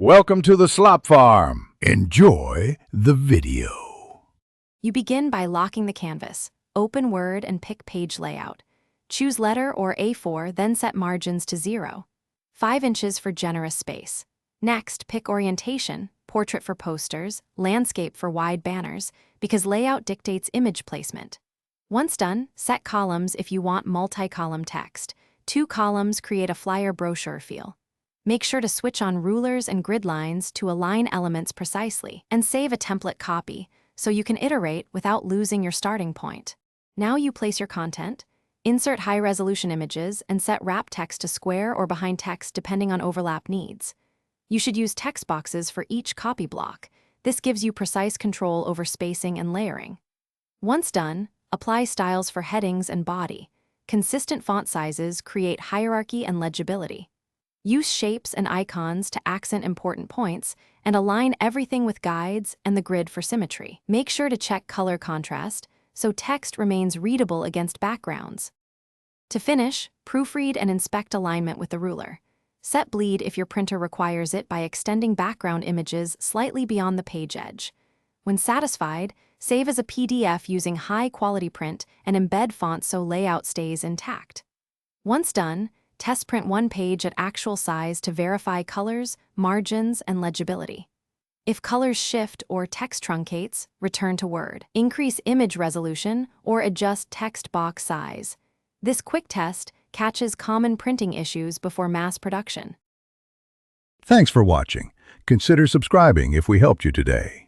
Welcome to the Slop Farm. Enjoy the video. You begin by locking the canvas. Open Word and pick page layout. Choose letter or A4, then set margins to 0. 5 inches for generous space. Next, pick orientation, portrait for posters, landscape for wide banners, because layout dictates image placement. Once done, set columns if you want multi-column text. 2 columns create a flyer brochure feel. Make sure to switch on rulers and grid lines to align elements precisely, and save a template copy so you can iterate without losing your starting point. Now you place your content, insert high-resolution images, and set wrap text to square or behind text depending on overlap needs. You should use text boxes for each copy block. This gives you precise control over spacing and layering. Once done, apply styles for headings and body. Consistent font sizes create hierarchy and legibility. Use shapes and icons to accent important points, and align everything with guides and the grid for symmetry. Make sure to check color contrast, so text remains readable against backgrounds. To finish, proofread and inspect alignment with the ruler. Set bleed if your printer requires it by extending background images slightly beyond the page edge. When satisfied, save as a PDF using high-quality print and embed font so layout stays intact. Once done, test print one page at actual size to verify colors, margins, and legibility. If colors shift or text truncates, return to Word. Increase image resolution or adjust text box size. This quick test catches common printing issues before mass production. Thanks for watching. Consider subscribing if we helped you today.